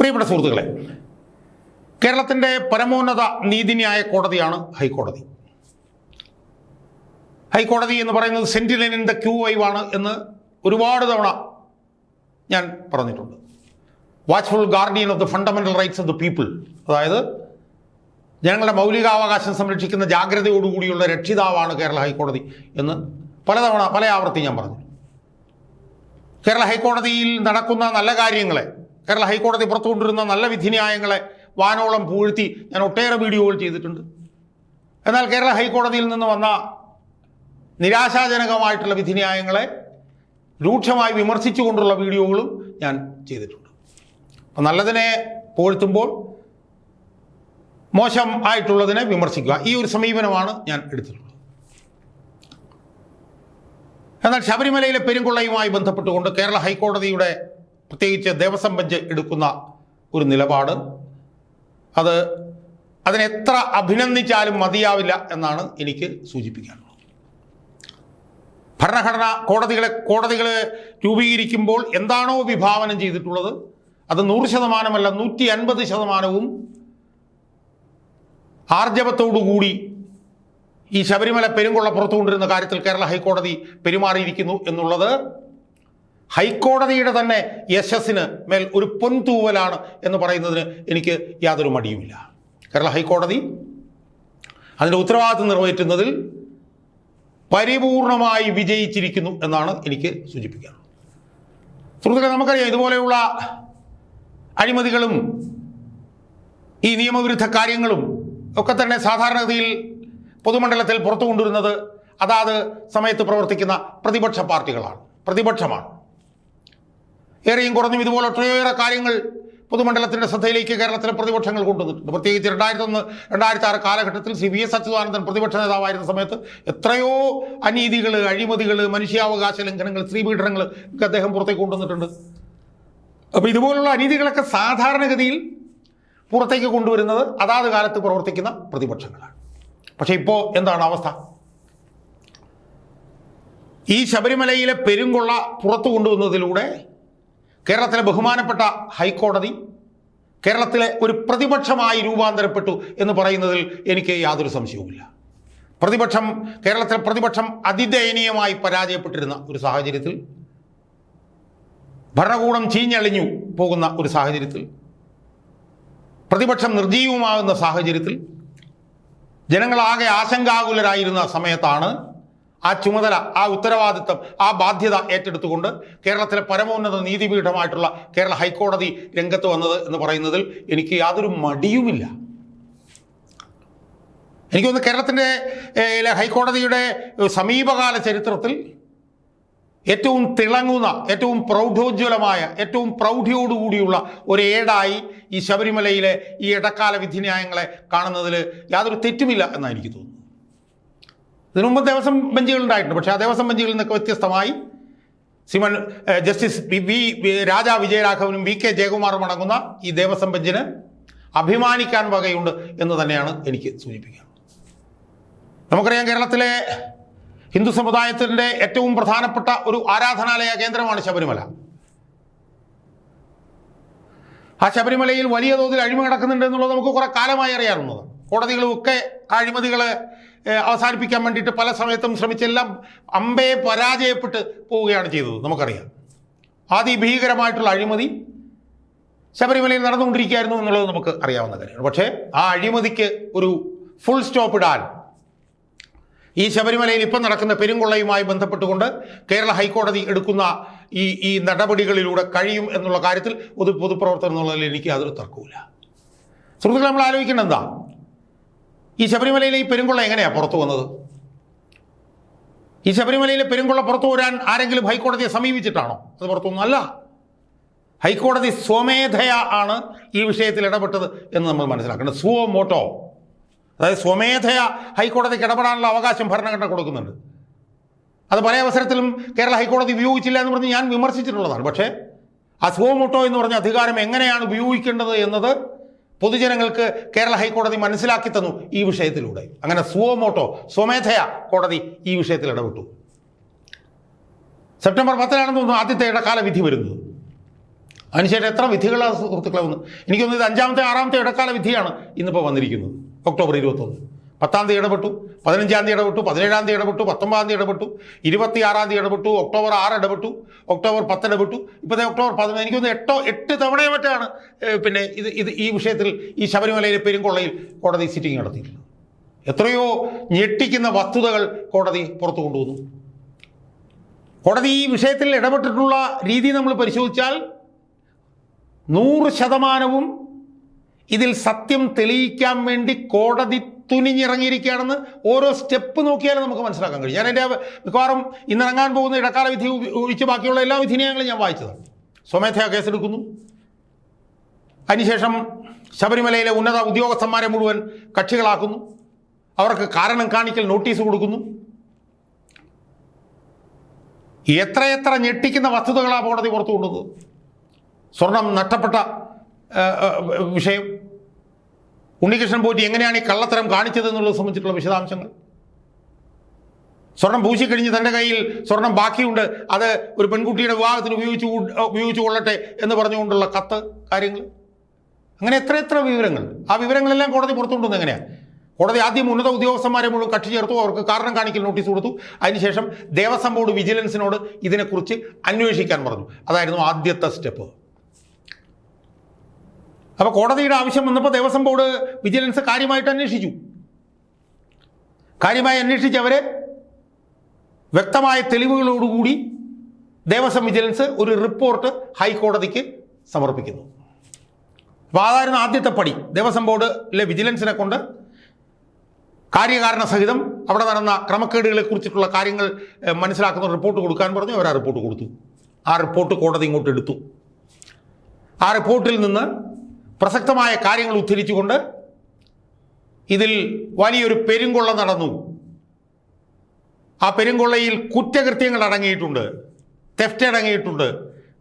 പ്രിയപ്പെട്ട സുഹൃത്തുക്കളെ, കേരളത്തിൻ്റെ പരമോന്നത നീതിന്യായ കോടതിയാണ് ഹൈക്കോടതി. ഹൈക്കോടതി എന്ന് പറയുന്നത് സെന്റിനൽ ഇൻ ദ ക്യൂ വൈവാണ് എന്ന് ഒരുപാട് തവണ ഞാൻ പറഞ്ഞിട്ടുണ്ട്. Watchful guardian of the fundamental rights of the people, അതായത് ജനങ്ങളുടെ മൗലികാവകാശം സംരക്ഷിക്കുന്ന ജാഗ്രതയോടുകൂടിയുള്ള രക്ഷിതാവാണ് കേരള ഹൈക്കോടതി എന്ന് പലതവണ പല ആവർത്തി ഞാൻ പറഞ്ഞു. കേരള ഹൈക്കോടതിയിൽ നടക്കുന്ന നല്ല കാര്യങ്ങളെ, കേരള ഹൈക്കോടതി പുറത്തുകൊണ്ടിരുന്ന നല്ല വിധിന്യായങ്ങളെ വാനോളം പൂഴ്ത്തി ഞാൻ ഒട്ടേറെ വീഡിയോകൾ ചെയ്തിട്ടുണ്ട്. എന്നാൽ കേരള ഹൈക്കോടതിയിൽ നിന്ന് വന്ന നിരാശാജനകമായിട്ടുള്ള വിധിന്യായങ്ങളെ രൂക്ഷമായി വിമർശിച്ചുകൊണ്ടുള്ള വീഡിയോകളും ഞാൻ ചെയ്തിട്ടുണ്ട്. അപ്പം നല്ലതിനെ പുകഴ്ത്തുമ്പോൾ മോശം ആയിട്ടുള്ളതിനെ വിമർശിക്കുക, ഈ ഒരു സമീപനമാണ് ഞാൻ എടുത്തിട്ടുള്ളത്. എന്നാൽ ശബരിമലയിലെ പെരുങ്കൊള്ളയുമായി ബന്ധപ്പെട്ടുകൊണ്ട് കേരള ഹൈക്കോടതിയുടെ പ്രത്യേകിച്ച് ദേവസ്വം ബെഞ്ച് എടുക്കുന്ന ഒരു നിലപാട്, അതിനെത്ര അഭിനന്ദിച്ചാലും മതിയാവില്ല എന്നാണ് എനിക്ക് സൂചിപ്പിക്കാനുള്ളത്. ഭരണഘടന കോടതികളെ രൂപീകരിക്കുമ്പോൾ എന്താണോ വിഭാവനം ചെയ്തിട്ടുള്ളത് അത് 100%, 150% ആർജവത്തോടുകൂടി ഈ ശബരിമല പെരുങ്കൊള്ള പുറത്തു കൊണ്ടിരുന്ന കാര്യത്തിൽ കേരള ഹൈക്കോടതി പെരുമാറിയിരിക്കുന്നു എന്നുള്ളത് ഹൈക്കോടതിയുടെ തന്നെ യശസ്സിന് മേൽ ഒരു പൊൻതൂവലാണ് എന്ന് പറയുന്നതിന് എനിക്ക് യാതൊരു മടിയുമില്ല. കേരള ഹൈക്കോടതി അതിൻ്റെ ഉത്തരവാദിത്വം നിറവേറ്റുന്നതിൽ പരിപൂർണമായി വിജയിച്ചിരിക്കുന്നു എന്നാണ് എനിക്ക് സൂചിപ്പിക്കാനുള്ളത്. സുഹൃത്തുക്കളെ, നമുക്കറിയാം ഇതുപോലെയുള്ള അഴിമതികളും ഈ നിയമവിരുദ്ധ കാര്യങ്ങളും ഒക്കെ തന്നെ സാധാരണഗതിയിൽ പൊതുമണ്ഡലത്തിൽ പുറത്തു കൊണ്ടുവരുന്നത് അതാത് സമയത്ത് പ്രവർത്തിക്കുന്ന പ്രതിപക്ഷ പാർട്ടികളാണ്, പ്രതിപക്ഷമാണ്. ഏറെയും കുറഞ്ഞും ഇതുപോലെ ഒട്ടേറെ കാര്യങ്ങൾ പൊതുമണ്ഡലത്തിൻ്റെ ശ്രദ്ധയിലേക്ക് കേരളത്തിലെ പ്രതിപക്ഷങ്ങൾ കൊണ്ടുവന്നിട്ടുണ്ട്. പ്രത്യേകിച്ച് 2001-2006 കാലഘട്ടത്തിൽ ശ്രീ വി എസ് അച്യുതാനന്ദൻ പ്രതിപക്ഷ നേതാവായിരുന്ന സമയത്ത് എത്രയോ അനീതികൾ, അഴിമതികൾ, മനുഷ്യാവകാശ ലംഘനങ്ങൾ, സ്ത്രീപീഡനങ്ങൾ ഒക്കെ അദ്ദേഹം പുറത്തേക്ക് കൊണ്ടുവന്നിട്ടുണ്ട്. അപ്പോൾ ഇതുപോലുള്ള അനീതികളൊക്കെ സാധാരണഗതിയിൽ പുറത്തേക്ക് കൊണ്ടുവരുന്നത് അതാത് കാലത്ത് പ്രവർത്തിക്കുന്ന പ്രതിപക്ഷങ്ങളാണ്. പക്ഷേ ഇപ്പോൾ എന്താണ് അവസ്ഥ? ഈ ശബരിമലയിലെ പെരുങ്കൊള്ള പുറത്തു കൊണ്ടുവന്നതിലൂടെ കേരളത്തിലെ ബഹുമാനപ്പെട്ട ഹൈക്കോടതി കേരളത്തിലെ ഒരു പ്രതിപക്ഷമായി രൂപാന്തരപ്പെട്ടു എന്ന് പറയുന്നതിൽ എനിക്ക് യാതൊരു സംശയവുമില്ല. കേരളത്തിലെ പ്രതിപക്ഷം അതിദയനീയമായി പരാജയപ്പെട്ടിരുന്ന ഒരു സാഹചര്യത്തിൽ, ഭരണകൂടം ചീഞ്ഞളിഞ്ഞു പോകുന്ന ഒരു സാഹചര്യത്തിൽ, പ്രതിപക്ഷം നിർജീവമാകുന്ന സാഹചര്യത്തിൽ, ജനങ്ങളാകെ ആശങ്കാകുലരായിരുന്ന സമയത്താണ് ആ ചുമതല, ആ ഉത്തരവാദിത്വം, ആ ബാധ്യത ഏറ്റെടുത്തുകൊണ്ട് കേരളത്തിലെ പരമോന്നത നീതിപീഠമായിട്ടുള്ള കേരള ഹൈക്കോടതി രംഗത്ത് വന്നത് എന്ന് പറയുന്നതിൽ എനിക്ക് യാതൊരു മടിയുമില്ല. എനിക്കൊന്ന് കേരളത്തിൻ്റെ ഹൈക്കോടതിയുടെ സമീപകാല ചരിത്രത്തിൽ ഏറ്റവും തിളങ്ങുന്ന, ഏറ്റവും പ്രൗഢോജ്വലമായ, ഏറ്റവും പ്രൗഢിയോടുകൂടിയുള്ള ഒരു ഏടായി ഈ ശബരിമലയിലെ ഈ ഇടക്കാല വിധിന്യായങ്ങളെ കാണുന്നതിൽ യാതൊരു തെറ്റുമില്ല എന്നാണ് എനിക്ക് തോന്നുന്നത്. ഇതിനു മുമ്പ് ദേവസ്വം ബെഞ്ചുകൾ ഉണ്ടായിട്ടുണ്ട്. പക്ഷേ ആ ദേവസ്വം ബെഞ്ചുകളിൽ നിന്നൊക്കെ വ്യത്യസ്തമായി ജസ്റ്റിസ് രാജാ വിജയരാഘവനും വി കെ ജയകുമാറും അടങ്ങുന്ന ഈ ദേവസ്വം ബെഞ്ചിന് അഭിമാനിക്കാൻ വകയുണ്ട് എന്ന് തന്നെയാണ് എനിക്ക് സൂചിപ്പിക്കുന്നത്. നമുക്കറിയാം, കേരളത്തിലെ ഹിന്ദു സമുദായത്തിൻ്റെ ഏറ്റവും പ്രധാനപ്പെട്ട ഒരു ആരാധനാലയ കേന്ദ്രമാണ് ശബരിമല. ആ ശബരിമലയിൽ വലിയ തോതിൽ അഴിമതി നടക്കുന്നുണ്ട് എന്നുള്ളത് നമുക്ക് കുറെ കാലമായി അറിയാവുന്നതാണ്. കോടതികളുമൊക്കെ അഴിമതികളെ അവസാനിപ്പിക്കാൻ വേണ്ടിയിട്ട് പല സമയത്തും ശ്രമിച്ചെല്ലാം അമ്പേ പരാജയപ്പെട്ട് പോവുകയാണ് ചെയ്തത്. നമുക്കറിയാം, അതിഭീകരമായിട്ടുള്ള അഴിമതി ശബരിമലയിൽ നടന്നുകൊണ്ടിരിക്കുകയായിരുന്നു എന്നുള്ളത് നമുക്ക് അറിയാവുന്ന കാര്യമാണ്. പക്ഷേ ആ അഴിമതിക്ക് ഒരു ഫുൾ സ്റ്റോപ്പ് ഇടാൻ ഈ ശബരിമലയിൽ ഇപ്പം നടക്കുന്ന പെരുങ്കൊള്ളയുമായി ബന്ധപ്പെട്ടുകൊണ്ട് കേരള ഹൈക്കോടതി എടുക്കുന്ന ഈ നടപടികളിലൂടെ കഴിയും എന്നുള്ള കാര്യത്തിൽ പൊതുപ്രവർത്തനം എന്നുള്ളതിൽ എനിക്ക് യാതൊരു തർക്കവുമില്ല. സുഹൃത്തുക്കളെ, നമ്മൾ ആലോചിക്കേണ്ടത് എന്താ? ഈ ശബരിമലയിലെ ഈ പെരുങ്കൊള്ള എങ്ങനെയാണ് പുറത്തു വന്നത്? ഈ ശബരിമലയിലെ പെരുങ്കൊള്ള പുറത്തു വരാൻ ആരെങ്കിലും ഹൈക്കോടതിയെ സമീപിച്ചിട്ടാണോ അത് പുറത്തുനിന്നല്ല? ഹൈക്കോടതി സ്വമേധയാ ആണ് ഈ വിഷയത്തിൽ ഇടപെട്ടത് എന്ന് നമ്മൾ മനസ്സിലാക്കണം. സ്വമോട്ടോ, അതായത് സ്വമേധയാ ഹൈക്കോടതിക്ക് ഇടപെടാനുള്ള അവകാശം ഭരണഘടന കൊടുക്കുന്നുണ്ട്. അത് പല അവസരത്തിലും കേരള ഹൈക്കോടതി ഉപയോഗിച്ചില്ല എന്ന് പറഞ്ഞ് ഞാൻ വിമർശിച്ചിട്ടുള്ളതാണ്. പക്ഷേ ആ സ്വമോട്ടോ എന്ന് പറഞ്ഞ അധികാരം എങ്ങനെയാണ് ഉപയോഗിക്കേണ്ടത് എന്നത് പൊതുജനങ്ങൾക്ക് കേരള ഹൈക്കോടതി മനസ്സിലാക്കി തന്നു ഈ വിഷയത്തിലൂടെ. അങ്ങനെ സ്വമോട്ടോ, സ്വമേധയാ കോടതി ഈ വിഷയത്തിൽ ഇടപെട്ടു. സെപ്റ്റംബർ 10 തോന്നുന്നു ആദ്യത്തെ ഇടക്കാല വിധി വരുന്നത്. അതിനുശേഷം എത്ര വിധികളാണ് സുഹൃത്തുക്കളെ വന്ന്. എനിക്ക് തോന്നുന്നത് ഇത് 5ാമത്തെ 6ാമത്തെ ഇടക്കാല വിധിയാണ് ഇന്നിപ്പോൾ വന്നിരിക്കുന്നത്. ഒക്ടോബർ 21 10-ാം തീയതി ഇടപെട്ടു, 15-ാം തീയതി ഇടപെട്ടു, 17-ാം തീയതി ഇടപെട്ടു, 19-ാം തീയതി ഇടപെട്ടു, 26-ാം തീയതി ഇടപെട്ടു, ഒക്ടോബർ 6 ഇടപെട്ടു, ഒക്ടോബർ 10 ഇടപെട്ടു, ഇപ്പോഴത്തെ ഒക്ടോബർ 11. എനിക്ക് തോന്നുന്നു 8 തവണയോ മറ്റാണ് പിന്നെ ഈ വിഷയത്തിൽ ഈ ശബരിമലയിലെ പെരുങ്കൊള്ളയിൽ കോടതി സിറ്റിംഗ് നടത്തിയിട്ടുള്ളത്. എത്രയോ ഞെട്ടിക്കുന്ന വസ്തുതകൾ കോടതി പുറത്തു കൊണ്ടുവന്നു. കോടതി ഈ വിഷയത്തിൽ ഇടപെട്ടിട്ടുള്ള രീതി നമ്മൾ പരിശോധിച്ചാൽ 100% ഇതിൽ സത്യം തെളിയിക്കാൻ വേണ്ടി കോടതി തുനിഞ്ഞിറങ്ങിയിരിക്കുകയാണെന്ന് ഓരോ സ്റ്റെപ്പ് നോക്കിയാലും നമുക്ക് മനസ്സിലാക്കാൻ കഴിയും. ഞാൻ എൻ്റെ മിക്കവാറും ഇന്നിറങ്ങാൻ പോകുന്ന ഇടക്കാല വിധി ഒഴിച്ച് ബാക്കിയുള്ള എല്ലാ വിധിന്യായങ്ങളും ഞാൻ വായിച്ചതാണ്. സ്വമേധയാ കേസെടുക്കുന്നു. അതിനുശേഷം ശബരിമലയിലെ ഉന്നത ഉദ്യോഗസ്ഥന്മാരെ മുഴുവൻ കക്ഷികളാക്കുന്നു. അവർക്ക് കാരണം കാണിക്കൽ നോട്ടീസ് കൊടുക്കുന്നു. എത്രയെത്ര ഞെട്ടിക്കുന്ന വസ്തുതകളാണ് കോടതി പുറത്തു കൊണ്ടുവന്നത്. സ്വർണം നഷ്ടപ്പെട്ട വിഷയം, ഉണ്ണികൃഷ്ണൻ പോറ്റി എങ്ങനെയാണ് ഈ കള്ളത്തരം കാണിച്ചത് എന്നുള്ളത് സംബന്ധിച്ചിട്ടുള്ള വിശദാംശങ്ങൾ, സ്വർണം പൂശിക്കഴിഞ്ഞ് തൻ്റെ കയ്യിൽ സ്വർണം ബാക്കിയുണ്ട്, അത് ഒരു പെൺകുട്ടിയുടെ വിവാഹത്തിന് ഉപയോഗിച്ചു കൊള്ളട്ടെ എന്ന് പറഞ്ഞുകൊണ്ടുള്ള കത്ത്, കാര്യങ്ങൾ, അങ്ങനെ എത്ര വിവരങ്ങൾ. ആ വിവരങ്ങളെല്ലാം കോടതി പുറത്തുകൊണ്ടുവന്നത് എങ്ങനെയാണ്? കോടതി ആദ്യം ഉന്നത ഉദ്യോഗസ്ഥന്മാരെ മുഴുവൻ കക്ഷി ചേർത്തു, അവർക്ക് കാരണം കാണിക്കൽ നോട്ടീസ് കൊടുത്തു. അതിനുശേഷം ദേവസ്വം ബോർഡ് വിജിലൻസിനോട് ഇതിനെക്കുറിച്ച് അന്വേഷിക്കാൻ പറഞ്ഞു. അതായിരുന്നു ആദ്യത്തെ സ്റ്റെപ്പ്. അപ്പോൾ കോടതിയുടെ ആവശ്യം വന്നപ്പോൾ ദേവസ്വം ബോർഡ് വിജിലൻസ് കാര്യമായിട്ട് അന്വേഷിച്ചു. കാര്യമായി അന്വേഷിച്ച് അവരെ വ്യക്തമായ തെളിവുകളോടുകൂടി ദേവസ്വം വിജിലൻസ് ഒരു റിപ്പോർട്ട് ഹൈക്കോടതിക്ക് സമർപ്പിക്കുന്നു. അപ്പോൾ അതായിരുന്നു ആദ്യത്തെ പടി. ദേവസ്വം ബോർഡിലെ വിജിലൻസിനെ കൊണ്ട് കാര്യകാരണ സഹിതം അവിടെ നടന്ന ക്രമക്കേടുകളെ കുറിച്ചിട്ടുള്ള കാര്യങ്ങൾ മനസ്സിലാക്കുന്ന റിപ്പോർട്ട് കൊടുക്കാൻ പറഞ്ഞു. അവർ ആ റിപ്പോർട്ട് കൊടുത്തു. ആ റിപ്പോർട്ട് കോടതി ഇങ്ങോട്ട് എടുത്തു. ആ റിപ്പോർട്ടിൽ നിന്ന് പ്രസക്തമായ കാര്യങ്ങൾ ഉദ്ധരിച്ചുകൊണ്ട് ഇതിൽ വലിയൊരു പെരുങ്കൊള്ള നടന്നു. ആ പെരുങ്കൊള്ളയിൽ കുറ്റകൃത്യങ്ങൾ അടങ്ങിയിട്ടുണ്ട്, തെഫ്റ്റ് അടങ്ങിയിട്ടുണ്ട്,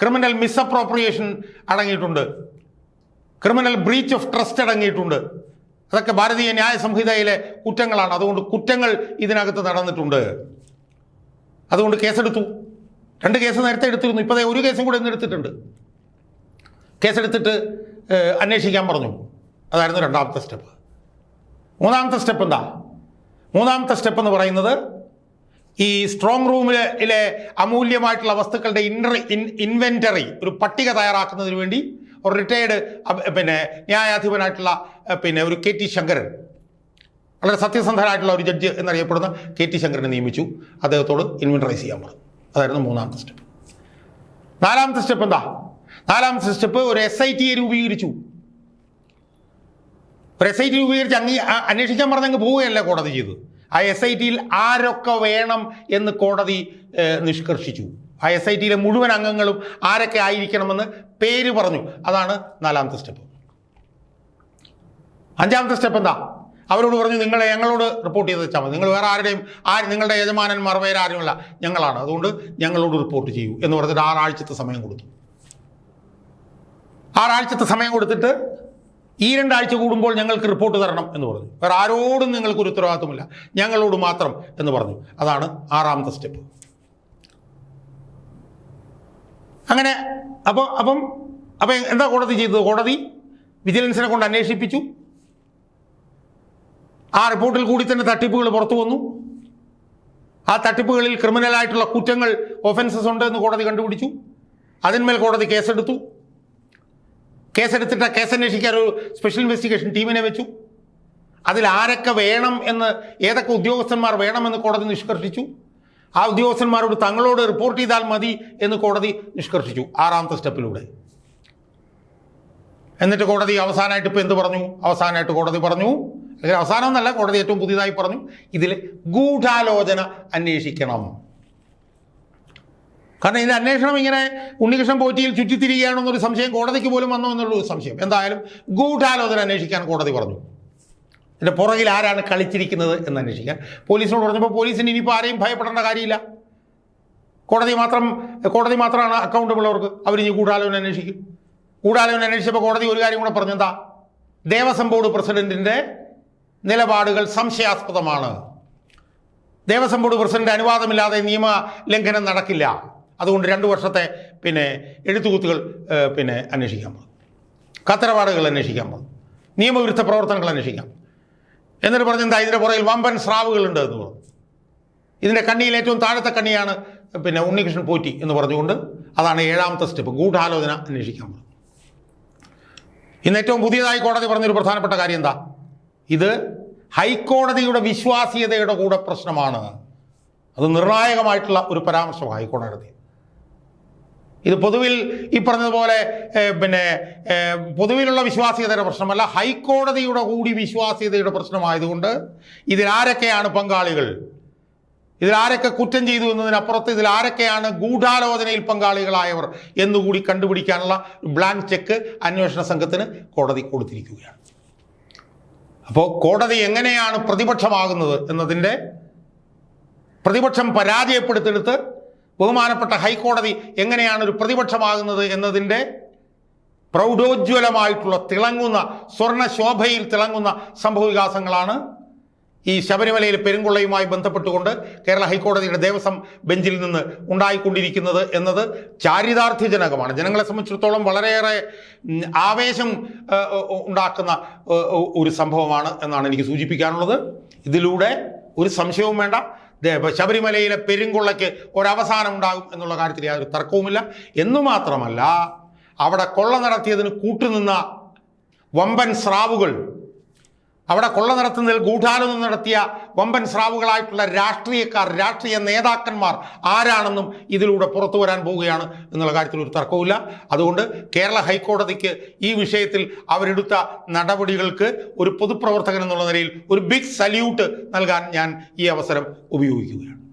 ക്രിമിനൽ മിസ്അപ്രോപ്രിയേഷൻ അടങ്ങിയിട്ടുണ്ട്, ക്രിമിനൽ ബ്രീച്ച് ഓഫ് ട്രസ്റ്റ് അടങ്ങിയിട്ടുണ്ട്. അതൊക്കെ ഭാരതീയ ന്യായ സംഹിതയിലെ കുറ്റങ്ങളാണ്. അതുകൊണ്ട് കുറ്റങ്ങൾ ഇതിനകത്ത് നടന്നിട്ടുണ്ട്. അതുകൊണ്ട് കേസെടുത്തു. 2 കേസ് നേരത്തെ എടുത്തിരുന്നു. ഇപ്പോൾ ഒരു കേസും കൂടെ ഇന്ന് എടുത്തിട്ടുണ്ട്. കേസെടുത്തിട്ട് അന്വേഷിക്കാൻ പറഞ്ഞു. അതായിരുന്നു 2ാമത്തെ സ്റ്റെപ്പ്. 3ാമത്തെ സ്റ്റെപ്പ് എന്താ? 3ാമത്തെ സ്റ്റെപ്പ് എന്ന് പറയുന്നത് ഈ സ്ട്രോങ് റൂമിലെ അമൂല്യമായിട്ടുള്ള വസ്തുക്കളുടെ ഇൻവെന്ററി, ഒരു പട്ടിക തയ്യാറാക്കുന്നതിന് വേണ്ടി ഒരു റിട്ടയേർഡ് ന്യായാധിപനായിട്ടുള്ള ഒരു KT ശങ്കരൻ, വളരെ സത്യസന്ധനായിട്ടുള്ള ഒരു ജഡ്ജ് എന്നറിയപ്പെടുന്ന KT ശങ്കരനെ നിയമിച്ചു. അദ്ദേഹത്തോട് ഇൻവെന്ററൈസ് ചെയ്യാൻ പറഞ്ഞു. അതായിരുന്നു 3ാമത്തെ സ്റ്റെപ്പ്. 4ാമത്തെ സ്റ്റെപ്പ് എന്താ? 4ാമത്തെ സ്റ്റെപ്പ് ഒരു SIT രൂപീകരിച്ചു. ഒരു SIT രൂപീകരിച്ച് അന്വേഷിക്കാൻ പറഞ്ഞങ്ങ് പോവുകയല്ല കോടതി ചെയ്തത്. ആ SITയിൽ ആരൊക്കെ വേണം എന്ന് കോടതി നിഷ്കർഷിച്ചു. ആ SITയിലെ മുഴുവൻ അംഗങ്ങളും ആരൊക്കെ ആയിരിക്കണമെന്ന് പേര് പറഞ്ഞു. അതാണ് 4ാമത്തെ സ്റ്റെപ്പ്. 5ാമത്തെ സ്റ്റെപ്പ് എന്താ? അവരോട് പറഞ്ഞു, ഞങ്ങളോട് റിപ്പോർട്ട് ചെയ്ത് വെച്ചാൽ മതി, നിങ്ങൾ വേറെ ആരുടെയും നിങ്ങളുടെ യജമാനന്മാർ വേറെ ആരുമല്ല, ഞങ്ങളാണ്, അതുകൊണ്ട് ഞങ്ങളോട് റിപ്പോർട്ട് ചെയ്യൂ എന്ന് പറഞ്ഞിട്ട് 6 ആഴ്ചത്തെ സമയം കൊടുത്തു. 6 ആഴ്ചത്തെ സമയം കൊടുത്തിട്ട് ഈ 2 ആഴ്ച കൂടുമ്പോൾ ഞങ്ങൾക്ക് റിപ്പോർട്ട് തരണം എന്ന് പറഞ്ഞു. വേറെ ആരോടും നിങ്ങൾക്കൊരു ഉത്തരവാദിത്വമില്ല, ഞങ്ങളോട് മാത്രം എന്ന് പറഞ്ഞു. അതാണ് 6ാമത്തെ സ്റ്റെപ്പ്. അങ്ങനെ അപ്പം എന്താ കോടതി ചെയ്തത്? കോടതി വിജിലൻസിനെ കൊണ്ട് അന്വേഷിപ്പിച്ചു. ആ റിപ്പോർട്ടിൽ കൂടി തന്നെ തട്ടിപ്പുകൾ പുറത്തു വന്നു. ആ തട്ടിപ്പുകളിൽ ക്രിമിനലായിട്ടുള്ള കുറ്റങ്ങൾ, ഒഫൻസസ് ഉണ്ട് എന്ന് കോടതി കണ്ടുപിടിച്ചു. അതിന്മേൽ കോടതി കേസെടുത്തു. കേസെടുത്തിട്ട് കേസ് അന്വേഷിക്കാൻ ഒരു സ്പെഷ്യൽ ഇൻവെസ്റ്റിഗേഷൻ ടീമിനെ വെച്ചു. അതിൽ ആരൊക്കെ വേണം എന്ന്, ഏതൊക്കെ ഉദ്യോഗസ്ഥന്മാർ വേണമെന്ന് കോടതി നിഷ്കർഷിച്ചു. ആ ഉദ്യോഗസ്ഥന്മാരോട് തങ്ങളോട് റിപ്പോർട്ട് ചെയ്താൽ മതി എന്ന് കോടതി നിഷ്കർഷിച്ചു 6ാമത്തെ സ്റ്റെപ്പിലൂടെ. എന്നിട്ട് കോടതി അവസാനമായിട്ട് ഇപ്പോൾ എന്ത് പറഞ്ഞു? അവസാനമായിട്ട് കോടതി പറഞ്ഞു, അല്ലെങ്കിൽ അവസാനം എന്നല്ല, കോടതി ഏറ്റവും പുതിയതായി പറഞ്ഞു, ഇതിൽ ഗൂഢാലോചന അന്വേഷിക്കണം. കാരണം ഇതിൻ്റെ അന്വേഷണം ഇങ്ങനെ ഉണ്ണികൃഷ്ണൻ പോറ്റിയിൽ ചുറ്റിത്തിരിക്കുകയാണെന്നൊരു സംശയം കോടതിക്ക് പോലും വന്നു എന്നുള്ളൊരു സംശയം. എന്തായാലും ഗൂഢാലോചന അന്വേഷിക്കാൻ കോടതി പറഞ്ഞു. ഇതിൻ്റെ പുറകിൽ ആരാണ് കളിച്ചിരിക്കുന്നത് എന്ന് അന്വേഷിക്കാൻ പോലീസിനോട് പറഞ്ഞപ്പോൾ പോലീസിന് ഇനിയിപ്പോൾ ആരെയും ഭയപ്പെടേണ്ട കാര്യമില്ല. കോടതി മാത്രമാണ് അക്കൗണ്ടബിൾ അവർക്ക്. അവരിനി ഗൂഢാലോചന അന്വേഷിക്കും. ഗൂഢാലോചന അന്വേഷിച്ചപ്പോൾ കോടതി ഒരു കാര്യം കൂടെ പറഞ്ഞു. എന്താ? ദേവസ്വം ബോർഡ് പ്രസിഡന്റിൻ്റെ നിലപാടുകൾ സംശയാസ്പദമാണ്. ദേവസ്വം ബോർഡ് പ്രസിഡന്റ് അനുവാദമില്ലാതെ നിയമ ലംഘനം നടക്കില്ല. അതുകൊണ്ട് 2 വർഷത്തെ എഴുത്തുകുത്തുകൾ അന്വേഷിക്കാൻ പോകും, കത്തരപാടുകൾ അന്വേഷിക്കാൻ പോകും, നിയമവിരുദ്ധ പ്രവർത്തനങ്ങൾ അന്വേഷിക്കാം. എന്നിട്ട് പറഞ്ഞെന്താ ഇതിൻ്റെ പുറകിൽ വമ്പൻ സ്രാവുകളുണ്ട് എന്ന് പറഞ്ഞു. ഇതിൻ്റെ കണ്ണിയിൽ ഏറ്റവും താഴത്തെ കണ്ണിയാണ് ഉണ്ണികൃഷ്ണൻ പോറ്റി എന്ന് പറഞ്ഞുകൊണ്ട് അതാണ് 7ാമത്തെ സ്റ്റെപ്പ്, ഗൂഢാലോചന അന്വേഷിക്കാൻ പോകും. ഇന്ന് ഏറ്റവും പുതിയതായി കോടതി പറഞ്ഞൊരു പ്രധാനപ്പെട്ട കാര്യം എന്താ? ഇത് ഹൈക്കോടതിയുടെ വിശ്വാസ്യതയുടെ കൂടെ പ്രശ്നമാണ്. അത് നിർണായകമായിട്ടുള്ള ഒരു പരാമർശമാണ് ഹൈക്കോടതി. ഇത് പൊതുവിൽ ഈ പറഞ്ഞതുപോലെ പൊതുവിലുള്ള വിശ്വാസ്യതയുടെ പ്രശ്നമല്ല, ഹൈക്കോടതിയുടെ കൂടി വിശ്വാസ്യതയുടെ പ്രശ്നമായതുകൊണ്ട് ഇതിലാരൊക്കെയാണ് പങ്കാളികൾ, ഇതിലാരൊക്കെ കുറ്റം ചെയ്തു എന്നതിനപ്പുറത്ത് ഇതിലാരൊക്കെയാണ് ഗൂഢാലോചനയിൽ പങ്കാളികളായവർ എന്നുകൂടി കണ്ടുപിടിക്കാനുള്ള ബ്ലാങ്ക് ചെക്ക് അന്വേഷണ സംഘത്തിന് കോടതി കൊടുത്തിരിക്കുകയാണ്. അപ്പോൾ കോടതി എങ്ങനെയാണ് പ്രതിപക്ഷമാകുന്നത് എന്നതിൻ്റെ, പ്രതിപക്ഷം പരാജയപ്പെടുത്തെടുത്ത് ബഹുമാനപ്പെട്ട ഹൈക്കോടതി എങ്ങനെയാണ് ഒരു പ്രതിപക്ഷമാകുന്നത് എന്നതിൻ്റെ പ്രൗഢോജ്വലമായിട്ടുള്ള തിളങ്ങുന്ന സ്വർണ്ണശോഭയിൽ തിളങ്ങുന്ന സംഭവവികാസങ്ങളാണ് ഈ ശബരിമലയിൽ പെരുങ്കൊള്ളയുമായി ബന്ധപ്പെട്ടുകൊണ്ട് കേരള ഹൈക്കോടതിയുടെ ദേവസ്വം ബെഞ്ചിൽ നിന്ന് ഉണ്ടായിക്കൊണ്ടിരിക്കുന്നത് എന്നത് ചാരിതാർത്ഥ്യജനകമാണ്. ജനങ്ങളെ സംബന്ധിച്ചിടത്തോളം വളരെയേറെ ആവേശം ഉണ്ടാക്കുന്ന ഒരു സംഭവമാണ് എന്നാണ് എനിക്ക് സൂചിപ്പിക്കാനുള്ളത്. ഇതിലൂടെ ഒരു സംശയവും വേണ്ട, ശബരിമലയിലെ പെരുങ്കൊള്ളയ്ക്ക് ഒരവസാനം ഉണ്ടാകും എന്നുള്ള കാര്യത്തിൽ യാതൊരു തർക്കവുമില്ല. എന്നു മാത്രമല്ല, അവിടെ കൊള്ള നടത്തിയതിന് കൂട്ടുനിന്ന വമ്പൻ സ്രാവുകൾ, അവിടെ കൊള്ള നടത്തുന്നതിൽ ഗൂഢാലോചന നടത്തിയ വമ്പൻ സ്രാവുകളായിട്ടുള്ള രാഷ്ട്രീയക്കാർ, രാഷ്ട്രീയ നേതാക്കന്മാർ ആരാണെന്നും ഇതിലൂടെ പുറത്തു വരാൻ പോവുകയാണ് എന്നുള്ള കാര്യത്തിൽ ഒരു തർക്കവുമില്ല. അതുകൊണ്ട് കേരള ഹൈക്കോടതിക്ക് ഈ വിഷയത്തിൽ അവരെടുത്ത നടപടികൾക്ക് ഒരു പൊതുപ്രവർത്തകൻ എന്നുള്ള നിലയിൽ ഒരു ബിഗ് സല്യൂട്ട് നൽകാൻ ഞാൻ ഈ അവസരം ഉപയോഗിക്കുകയാണ്.